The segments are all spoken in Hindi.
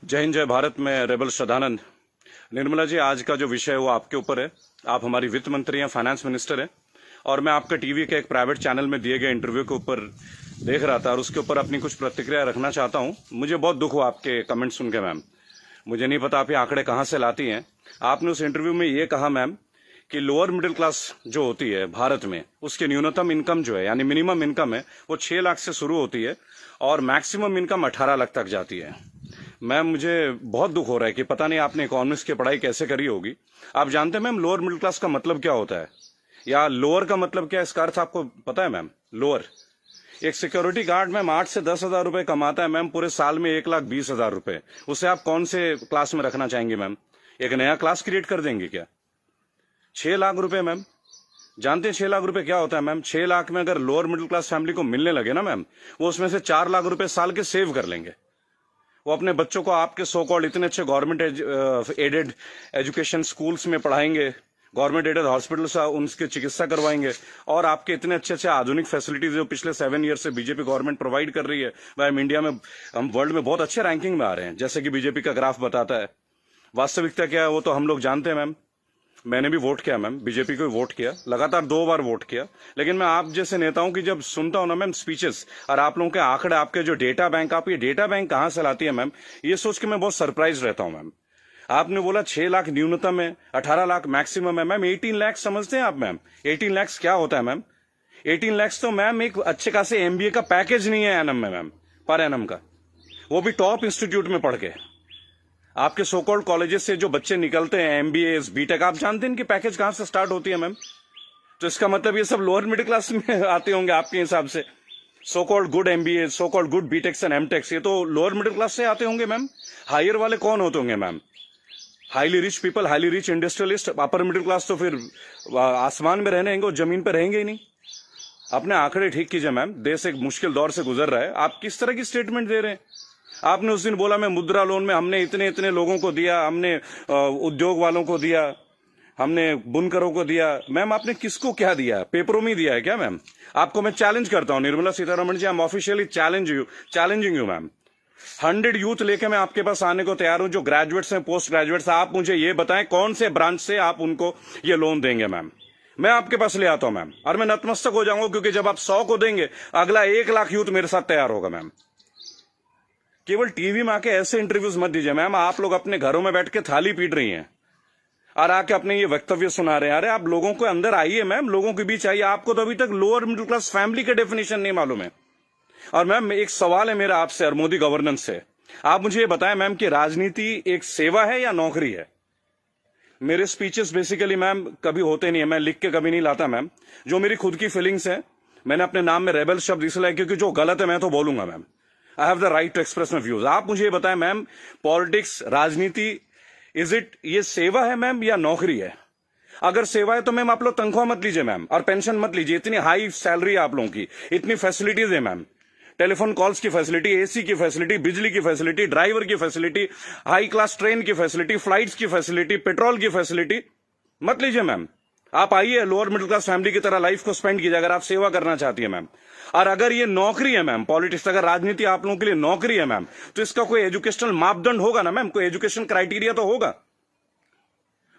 जय हिंद, जय भारत में रेबल श्रद्धानंद। निर्मला जी, आज का जो विषय है वो आपके ऊपर है। आप हमारी वित्त मंत्री हैं, फाइनेंस मिनिस्टर हैं, और मैं आपका टीवी के एक प्राइवेट चैनल में दिए गए इंटरव्यू के ऊपर देख रहा था और उसके ऊपर अपनी कुछ प्रतिक्रिया रखना चाहता हूं। मुझे बहुत दुख हुआ आपके कमेंट सुन के मैम। मुझे नहीं पता आप ये आंकड़े कहां से लाती हैं। आपने उस इंटरव्यू में ये कहा मैम कि लोअर मिडिल क्लास जो होती है भारत में, उसकी न्यूनतम इनकम जो है यानी मिनिमम इनकम है वो 6 लाख से शुरू होती है और मैक्सिमम इनकम 18 लाख तक जाती है। मैम, मुझे बहुत दुख हो रहा है कि पता नहीं आपने इकोनॉमिक्स की पढ़ाई कैसे करी होगी। आप जानते हैं मैम लोअर मिडिल क्लास का मतलब क्या होता है, या लोअर का मतलब क्या है, इसका अर्थ आपको पता है मैम? लोअर, एक सिक्योरिटी गार्ड मैम 8 से 10 हजार रुपए कमाता है मैम, पूरे साल में 1,20,000 रुपए। उसे आप कौन से क्लास में रखना चाहेंगे मैम? एक नया क्लास क्रिएट कर देंगे क्या? 6 लाख रुपए मैम, जानते हैं 6 लाख रुपए क्या होता है मैम? 6 लाख में अगर लोअर मिडिल क्लास फैमिली को मिलने लगे ना मैम, वो उसमें से 4 लाख रुपए साल के सेव कर लेंगे। वो अपने बच्चों को आपके सो कॉल्ड इतने अच्छे गवर्नमेंट एडेड एजुकेशन स्कूल्स में पढ़ाएंगे, गवर्नमेंट एडेड हॉस्पिटल से उनकी चिकित्सा करवाएंगे, और आपके इतने अच्छे अच्छे आधुनिक फैसिलिटीज जो पिछले 7 ईयर से बीजेपी गवर्नमेंट प्रोवाइड कर रही है, वह हम इंडिया में, हम वर्ल्ड में बहुत अच्छे रैंकिंग में आ रहे हैं, जैसे कि बीजेपी का ग्राफ बताता है। वास्तविकता क्या है वो तो हम लोग जानते हैं मैम। मैंने भी वोट किया मैम, बीजेपी को वोट किया, लगातार 2 बार वोट किया। लेकिन मैं आप जैसे नेताओं की जब सुनता हूं ना मैम स्पीचेस, और आप लोगों के आंकड़े, आपके जो डेटा बैंक, आप ये डेटा बैंक कहां से लाती है मैम, ये सोच के मैं बहुत सरप्राइज रहता हूं मैम। आपने बोला 6 लाख न्यूनतम है, 18 लाख मैक्सिमम है मैम। 18 लाख समझते हैं आप मैम? 18 लाख क्या होता है मैम? 18 लाख तो मैम एक अच्छे खासे एमबीए का पैकेज नहीं है एनम में मैम, पर एनम का, वो भी टॉप इंस्टीट्यूट में पढ़ के। आपके सोकॉल्ड कॉलेजेस से जो बच्चे निकलते हैं, एमबीए, बीटेक, आप जानते हैं इनकी पैकेज कहां से स्टार्ट होती है मैम? तो इसका मतलब ये सब लोअर मिडिल क्लास में आते होंगे आपके हिसाब से। So called good MBA, so called good BTechs and MTechs, ये तो लोअर मिडिल क्लास से आते होंगे मैम। हायर वाले कौन होते होंगे ma'am? Highly rich people, highly rich industrialist. Upper middle class तो फिर आसमान में रहने और जमीन पर रहेंगे ही नहीं। अपने आंकड़े ठीक कीजिए मैम, देश एक मुश्किल दौर से गुजर रहा है। आप किस तरह की स्टेटमेंट दे रहे हैं? आपने उस दिन बोला मैं मुद्रा लोन में हमने इतने इतने लोगों को दिया, हमने उद्योग वालों को दिया, हमने बुनकरों को दिया। मैम, आपने किसको क्या दिया? पेपरों में दिया है क्या मैम? आपको मैं चैलेंज करता हूं Nirmala Sitharaman ji, I am officially challenging you ma'am. 100 youth लेके मैं आपके पास आने को तैयार हूं, जो ग्रेजुएट्स हैं, पोस्ट ग्रेजुएट्स। आप मुझे ये बताएं कौन से ब्रांच से आप उनको ये लोन देंगे मैम। मैं आपके पास ले आता हूं मैम, और मैं नतमस्तक हो जाऊंगा, क्योंकि जब आप 100 को देंगे, अगला 1 लाख यूथ मेरे साथ तैयार होगा मैम। केवल टीवी में आके ऐसे इंटरव्यूज मत दीजिए मैम। आप लोग अपने घरों में बैठ के थाली पीट रही हैं और आके अपने ये वक्तव्य सुना रहे हैं। अरे आप लोगों को अंदर आइए मैम, लोगों के बीच आइए। आपको तो अभी तक लोअर मिडिल क्लास फैमिली का डेफिनेशन नहीं मालूम है। और मैम, एक सवाल है मेरा आपसे और मोदी गवर्नेंस से। आप मुझे ये बताएं मैम कि राजनीति एक सेवा है या नौकरी है? मेरे स्पीचेस बेसिकली मैम कभी होते नहीं है, मैं लिख के कभी नहीं लाता मैम। जो मेरी खुद की फीलिंग्स है, मैंने अपने नाम में रेबल शब्द इसलिए, क्योंकि जो गलत है मैं तो बोलूंगा ma'am. I have the right to express my views. आप मुझे ये बताएं मैम, पॉलिटिक्स, राजनीति, इज इट, ये सेवा है मैम या नौकरी है? अगर सेवा है तो मैम आप लोग तनख्वाह मत लीजिए मैम, और पेंशन मत लीजिए। इतनी हाई सैलरी है आप लोगों की, इतनी फैसिलिटीज है मैम, टेलीफोन कॉल्स की फैसिलिटी, एसी की फैसिलिटी, बिजली की फैसिलिटी, ड्राइवर की फैसिलिटी, हाई क्लास ट्रेन की फैसिलिटी, फ्लाइट्स की फैसिलिटी, पेट्रोल की फैसिलिटी। मत लीजिए मैम। आप आइए, लोअर मिडिल क्लास फैमिली की तरह लाइफ को स्पेंड कीजिए, अगर आप सेवा करना चाहती है मैम। और अगर ये नौकरी है मैम, पॉलिटिक्स, अगर राजनीति आप लोगों के लिए नौकरी है मैम, तो इसका कोई एजुकेशनल मापदंड होगा ना मैम, कोई एजुकेशन क्राइटेरिया तो होगा।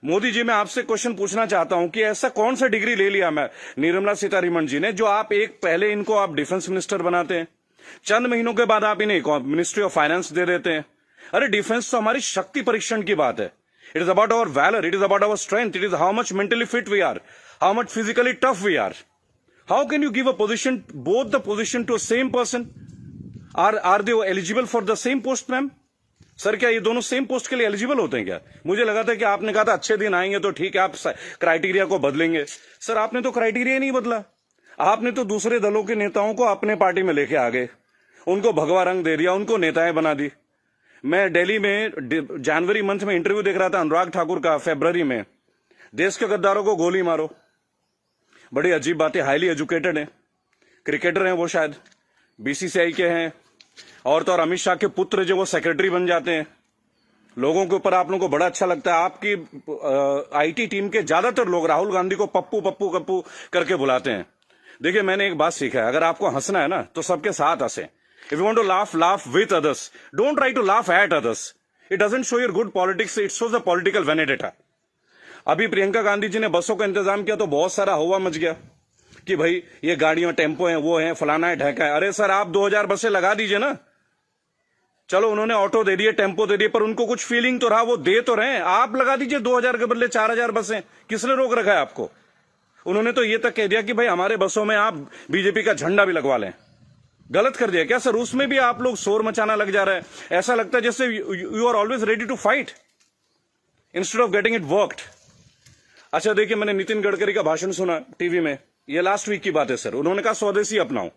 मोदी जी, मैं आपसे क्वेश्चन पूछना चाहता हूं कि ऐसा कौन सा डिग्री ले लिया मैं निर्मला सीतारमण जी ने, जो आप एक पहले इनको आप डिफेंस मिनिस्टर बनाते हैं, चंद महीनों के बाद आप इन्हें मिनिस्ट्री ऑफ फाइनेंस दे देते हैं। अरे डिफेंस तो हमारी शक्ति परीक्षण की बात है। It is about our valour, it is about our strength, it is how much mentally fit we are, how much physically tough we are. How can you give a position, both the position to same person? Are they eligible for the same post ma'am? Sir, क्या ये दोनों सेम पोस्ट के लिए एलिजिबल होते हैं क्या? मुझे लगा था कि आपने कहा था अच्छे दिन आएंगे तो ठीक है, आप क्राइटेरिया को बदलेंगे। सर, आपने तो क्राइटेरिया नहीं बदला। आपने तो दूसरे दलों के नेताओं को अपने पार्टी में लेके आ गए, उनको भगवा रंग दे दिया, उनको नेताएं बना दी। मैं दिल्ली में जनवरी मंथ में इंटरव्यू देख रहा था अनुराग ठाकुर का, फरवरी में, देश के गद्दारों को गोली मारो। बड़ी अजीब बात है, हाईली एजुकेटेड है, क्रिकेटर हैं वो, शायद बीसीसीआई के हैं, और तो और अमित शाह के पुत्र जो वो सेक्रेटरी बन जाते हैं। लोगों के ऊपर आप लोगों को बड़ा अच्छा लगता है। आपकी आईटी टीम के ज्यादातर लोग राहुल गांधी को पप्पू पप्पू कप्पू करके बुलाते हैं। देखिए, मैंने एक बात सीखा है, अगर आपको हंसना है ना तो सबके साथ हंसे। If you want to laugh, laugh with others. Don't try to laugh at others. It doesn't show your good politics, it shows a political vendetta. अभी प्रियंका गांधी जी ने बसों का इंतजाम किया तो बहुत सारा हवा मच गया कि भाई ये गाड़ियां टेम्पो हैं, वो हैं, फलाना है, ढेका है। अरे सर, आप 2000 बसें लगा दीजिए ना। चलो उन्होंने ऑटो दे दिए, टेम्पो दे दिए, पर उनको कुछ फीलिंग तो रहा, वो दे तो रहे। आप लगा दीजिए 2000 के बदले 4000 बसें। किसने रोक रखा है आपको? उन्होंने तो ये तक कह दिया कि भाई हमारे बसों में आप बीजेपी का झंडा भी लगवा लें। गलत कर दिया क्या सर? उसमें भी आप लोग शोर मचाना लग जा रहा है। ऐसा लगता है जैसे you are always ready to fight instead of getting it worked. अच्छा देखिए, मैंने नितिन गडकरी का भाषण सुना टीवी में, ये लास्ट वीक की बात है सर। उन्होंने कहा स्वदेशी अपनाओ।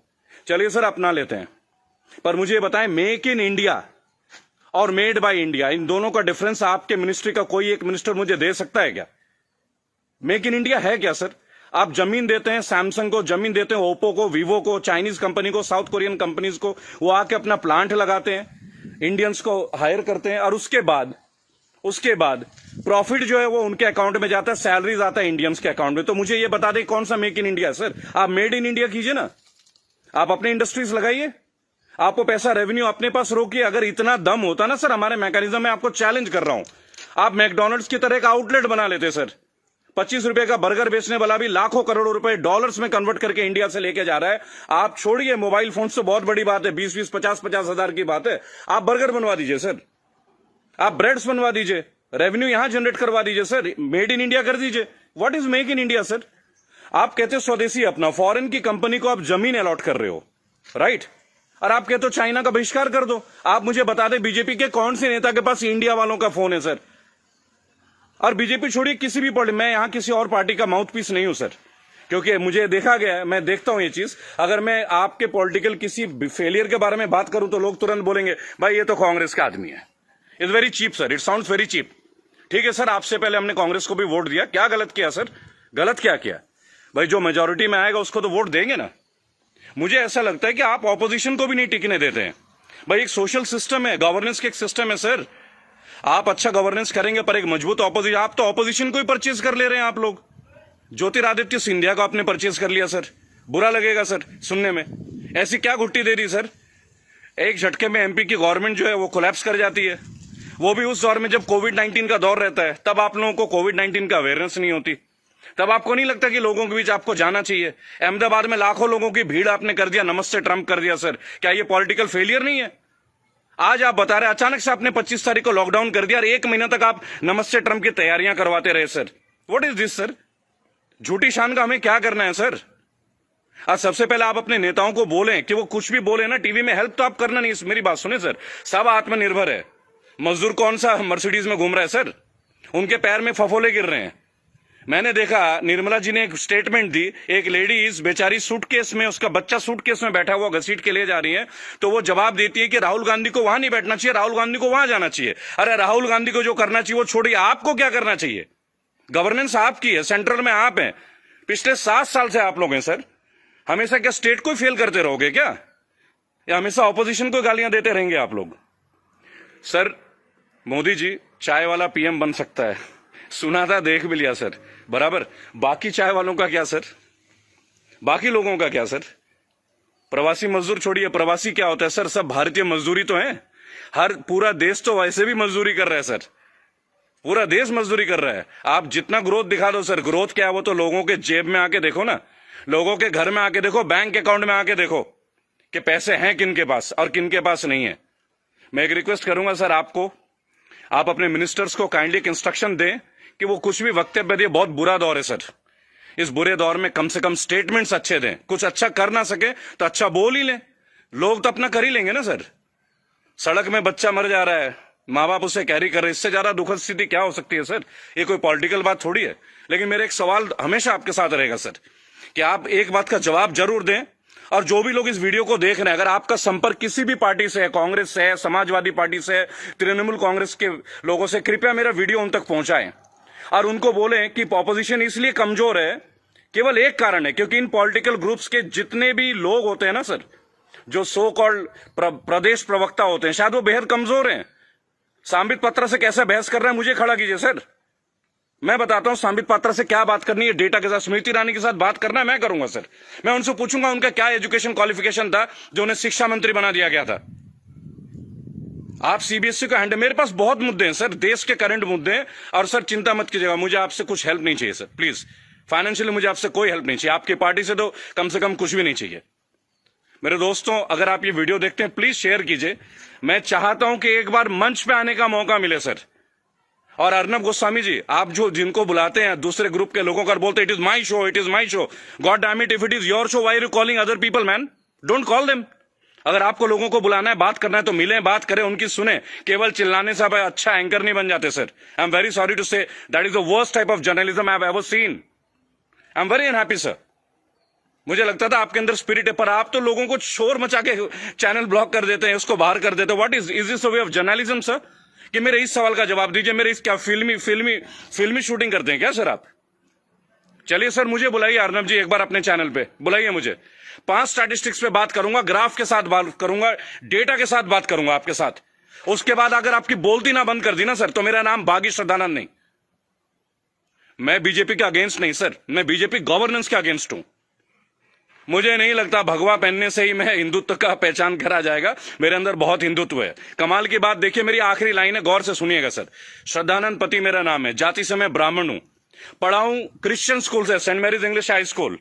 चलिए सर, अपना लेते हैं, पर मुझे ये बताएं, मेक इन इंडिया और मेड बाय इंडिया, इन दोनों का डिफरेंस आपके मिनिस्ट्री का कोई एक मिनिस्टर मुझे दे सकता है क्या? मेक इन इंडिया है क्या सर? आप जमीन देते हैं सैमसंग को, जमीन देते हैं ओप्पो को, वीवो को, चाइनीज कंपनी को, साउथ कोरियन कंपनीज को, वो आके अपना प्लांट लगाते हैं, इंडियंस को हायर करते हैं, और उसके बाद प्रॉफिट जो है वो उनके अकाउंट में जाता है, सैलरीज आता है इंडियंस के अकाउंट में। तो मुझे ये बता दें कौन सा मेक इन इंडिया सर? आप मेड इन इंडिया कीजिए ना, आप अपने इंडस्ट्रीज लगाइए, आपको पैसा रेवेन्यू अपने पास रोकिए। अगर इतना दम होता ना सर हमारे मैकेनिज्म में, आपको चैलेंज कर रहा हूं, आप मैकडोनल्ड्स की तरह एक आउटलेट बना लेते सर। 25 रुपए का बर्गर बेचने वाला भी लाखों करोड़ों रुपए डॉलर्स में कन्वर्ट करके इंडिया से लेके जा रहा है। आप छोड़िए मोबाइल फोन से, बहुत बड़ी बात है, 20-20, 50-50 हजार की बात है। आप बर्गर बनवा दीजिए सर, आप ब्रेड्स बनवा दीजिए, रेवेन्यू यहां जनरेट करवा दीजिए सर, मेड इन इंडिया कर दीजिए। What is make in India sir? आप कहते हो स्वदेशी अपना, फॉरेन की कंपनी को आप जमीन अलॉट कर रहे हो, राइट? और आप कहते हो चाइना का बहिष्कार कर दो। आप मुझे बता दें बीजेपी के कौन से नेता के पास इंडिया वालों का फोन है सर? और बीजेपी छोड़िए, किसी भी पार्टी, मैं यहां किसी और पार्टी का माउथ पीस नहीं हूं सर, क्योंकि मुझे देखा गया है, मैं देखता हूं ये चीज। अगर मैं आपके पॉलिटिकल किसी फेलियर के बारे में बात करूं तो लोग तुरंत बोलेंगे भाई ये तो कांग्रेस का आदमी है। It's very cheap sir, it sounds very cheap. ठीक है सर, आपसे पहले हमने कांग्रेस को भी वोट दिया, क्या गलत किया सर? गलत क्या किया भाई? जो मेजोरिटी में आएगा उसको तो वोट देंगे ना। मुझे ऐसा लगता है कि आप ऑपोजिशन को भी नहीं टिकने देते हैं भाई। एक सोशल सिस्टम है, गवर्नेंस के एक सिस्टम है सर। आप अच्छा गवर्नेंस करेंगे पर एक मजबूत ऑपोजिशन, आप तो ऑपोजिशन को ही परचेज कर ले रहे हैं आप लोग। ज्योतिरादित्य सिंधिया को आपने परचेज कर लिया सर, बुरा लगेगा सर सुनने में। ऐसी क्या घुट्टी दे दी सर? एक झटके में एमपी की गवर्नमेंट जो है वो कोलैप्स कर जाती है, वो भी उस दौर में जब कोविड-19 का दौर रहता है। तब आप लोगों को कोविड-19 का अवेयरनेस नहीं होती, तब आपको नहीं लगता कि लोगों के बीच आपको जाना चाहिए। अहमदाबाद में लाखों लोगों की भीड़ आपने कर दिया, नमस्ते ट्रंप कर दिया सर। क्या ये पॉलिटिकल फेलियर नहीं है? आज आप बता रहे अचानक से आपने 25 तारीख को लॉकडाउन कर दिया और 1 महीना तक आप नमस्ते ट्रंप की तैयारियां करवाते रहे sir. What is this sir? झूठी शान का हमें क्या करना है सर? आज सबसे पहले आप अपने नेताओं को बोलें कि वो कुछ भी बोले ना टीवी में, हेल्प तो आप करना नहीं। मेरी बात सुने सर, सब आत्मनिर्भर है। मजदूर कौन सा मर्सिडीज में घूम रहा है सर? उनके पैर में फफोले गिर रहे हैं। मैंने देखा निर्मला जी ने एक स्टेटमेंट दी, एक लेडीज बेचारी सूटकेस में, उसका बच्चा सूटकेस में बैठा हुआ घसीट के ले जा रही है, तो वो जवाब देती है कि राहुल गांधी को वहां नहीं बैठना चाहिए, राहुल गांधी को वहां जाना चाहिए। अरे राहुल गांधी को जो करना चाहिए वो छोड़िए, आपको क्या करना चाहिए? गवर्नेंस आपकी है, सेंट्रल में आप हैं, पिछले 7 साल से आप लोग हैं सर। हमेशा क्या स्टेट को फेल करते रहोगे क्या, या हमेशा ऑपोजिशन को गालियां देते रहेंगे आप लोग? सर मोदी जी चाय वाला पीएम बन सकता है, सुना था, देख भी लिया सर, बराबर। बाकी चाय वालों का क्या सर? बाकी लोगों का क्या सर? प्रवासी मजदूर छोड़िए, प्रवासी क्या होता है सर? सब भारतीय मजदूरी तो है। हर पूरा देश तो वैसे भी मजदूरी कर रहा है सर, पूरा देश मजदूरी कर रहा है। आप जितना ग्रोथ दिखा दो सर, ग्रोथ क्या है वो तो लोगों के जेब में आके देखो ना, लोगों के घर में आके देखो, बैंक अकाउंट में आके देखो कि पैसे हैं किन के पास और किन के पास नहीं है। मैं एक रिक्वेस्ट करूंगा सर आपको, आप अपने मिनिस्टर्स को काइंडली एक इंस्ट्रक्शन दें कि वो कुछ भी वक्तव्य दे। बहुत बुरा दौर है सर, इस बुरे दौर में कम से कम स्टेटमेंट्स अच्छे दें। कुछ अच्छा कर ना सके तो अच्छा बोल ही लें, लोग तो अपना कर ही लेंगे ना सर। सड़क में बच्चा मर जा रहा है, माँ बाप उसे कैरी कर रहे, इससे ज्यादा दुखद स्थिति क्या हो सकती है सर? ये कोई पॉलिटिकल बात थोड़ी है। लेकिन मेरा एक सवाल हमेशा आपके साथ रहेगा सर, कि आप एक बात का जवाब जरूर दें। और जो भी लोग इस वीडियो को देख रहे हैं, अगर आपका संपर्क किसी भी पार्टी से है, कांग्रेस से है, समाजवादी पार्टी से है, तृणमूल कांग्रेस के लोगों से, कृपया मेरा वीडियो उन तक पहुंचाएं और उनको बोलें कि ऑपोजिशन इसलिए कमजोर है, केवल एक कारण है, क्योंकि इन पॉलिटिकल ग्रुप्स के जितने भी लोग होते हैं ना सर, जो सो कॉल्ड प्रदेश प्रवक्ता होते हैं, शायद वो बेहद कमजोर हैं। सांबित पात्रा से कैसे बहस कर रहे हैं, मुझे खड़ा कीजिए सर, मैं बताता हूं सांबित पात्रा से क्या बात करनी है, डेटा के साथ। स्मृति ईरानी के साथ बात करना है, मैं करूंगा सर। मैं उनसे पूछूंगा उनका क्या एजुकेशन क्वालिफिकेशन था जो उन्हें शिक्षा मंत्री बना दिया गया था। आप सीबीएसई को हैंडल, मेरे पास बहुत मुद्दे हैं सर, देश के करंट मुद्दे हैं। और सर चिंता मत कीजिएगा, मुझे आपसे कुछ हेल्प नहीं चाहिए सर, प्लीज। फाइनेंशियली मुझे आपसे कोई हेल्प नहीं चाहिए, आपकी पार्टी से तो कम से कम कुछ भी नहीं चाहिए। मेरे दोस्तों, अगर आप ये वीडियो देखते हैं प्लीज शेयर कीजिए। मैं चाहता हूं कि एक बार मंच पे आने का मौका मिले सर। और अर्नब गोस्वामी जी, आप जो जिनको बुलाते हैं दूसरे ग्रुप के लोगों का, बोलते it is my show, it is my show. God damn it, if it is your show, why are you calling other people man? Don't call them. अगर आपको लोगों को बुलाना है, बात करना है, तो मिलें, बात करें, उनकी सुने। केवल चिल्लाने से आप अच्छा एंकर नहीं बन जाते sir. I am very sorry to say, that is the worst type of journalism I have ever seen. I am very unhappy sir. मुझे लगता था आपके अंदर स्पिरिट है, पर आप तो लोगों को शोर मचा के चैनल ब्लॉक कर देते हैं, उसको बाहर कर देते हैं। What is this way of journalism sir? कि मेरे इस सवाल का जवाब दीजिए। मेरे इस क्या फिल्मी शूटिंग करते हैं क्या सर आप? चलिए सर, मुझे बुलाइए अर्नब जी, एक बार अपने चैनल पे बुलाइए मुझे। 5 स्टैटिस्टिक्स पे बात करूंगा, ग्राफ के साथ बात करूंगा, डेटा के साथ बात करूंगा आपके साथ। उसके बाद अगर आपकी बोलती ना बंद कर दी ना सर, तो मेरा नाम बागी श्रद्धानंद नहीं। मैं बीजेपी के अगेंस्ट नहीं सर, मैं बीजेपी गवर्नेंस के अगेंस्ट हूं। मुझे नहीं लगता भगवा पहनने से ही मैं हिंदुत्व का पहचान करा जाएगा। मेरे अंदर बहुत हिंदुत्व है। कमाल की बात देखिए, मेरी आखिरी लाइन है, गौर से सुनिएगा सर। श्रद्धानंद पति मेरा नाम है, जाति से मैं ब्राह्मण हूं, पढ़ा हूं क्रिश्चियन स्कूल से, saint Mary's English high school.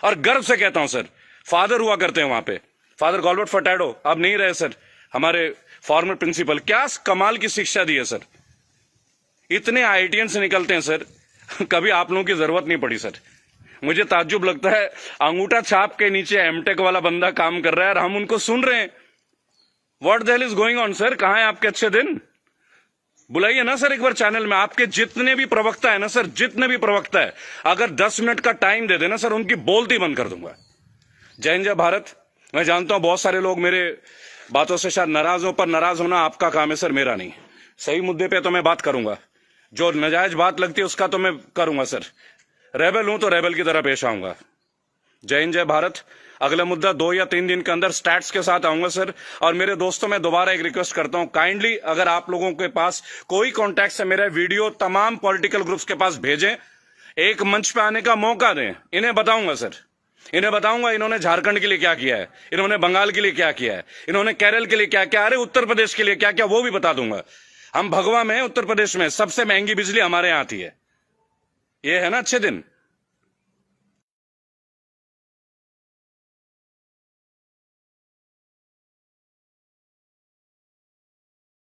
और गर्व से कहता हूं सर, फादर हुआ करते हैं वहां पे, फादर गॉलबर्ट फर्टैडो, अब नहीं रहे सर, हमारे फॉर्मर प्रिंसिपल। क्या कमाल की शिक्षा दी है सर। इतने आईआईटीएन से निकलते हैं सर, कभी आप लोगों की जरूरत नहीं पड़ी सर। मुझे ताज्जुब लगता है, अंगूठा छाप के नीचे एमटेक वाला बंदा काम कर रहा है और हम उनको सुन रहे हैं। What the hell is going on sir? कहां है आपके अच्छे दिन? बुलाइए ना सर एक बार चैनल में। आपके जितने भी प्रवक्ता है ना सर, जितने भी प्रवक्ता है, अगर 10 मिनट का टाइम दे देना सर, उनकी बोलती बंद कर दूंगा। जय हिंद, जय भारत। मैं जानता हूं बहुत सारे लोग मेरे बातों से शायद नाराज हो, पर नाराज होना आपका काम है सर, मेरा नहीं। सही मुद्दे पे तो मैं बात करूंगा, जो नाजायज बात लगती है उसका तो मैं करूंगा सर। रेबल हूं तो रेबल की तरह पेश आऊंगा। जय हिंद, जय भारत। अगला मुद्दा 2 या 3 दिन के अंदर स्टैट्स के साथ आऊंगा सर। और मेरे दोस्तों, मैं दोबारा एक रिक्वेस्ट करता हूं, काइंडली अगर आप लोगों के पास कोई कॉन्टैक्ट है, मेरा वीडियो तमाम पॉलिटिकल ग्रुप्स के पास भेजें, एक मंच पे आने का मौका दें। इन्हें बताऊंगा सर, इन्हें बताऊंगा इन्होंने झारखंड के लिए क्या किया है, इन्होंने बंगाल के लिए क्या किया है, इन्होंने केरल के लिए क्या क्या, अरे उत्तर प्रदेश के लिए क्या क्या, वो भी बता दूंगा। हम भगवा में, उत्तर प्रदेश में सबसे महंगी बिजली हमारे यहां आती है। ये है ना अच्छे दिन।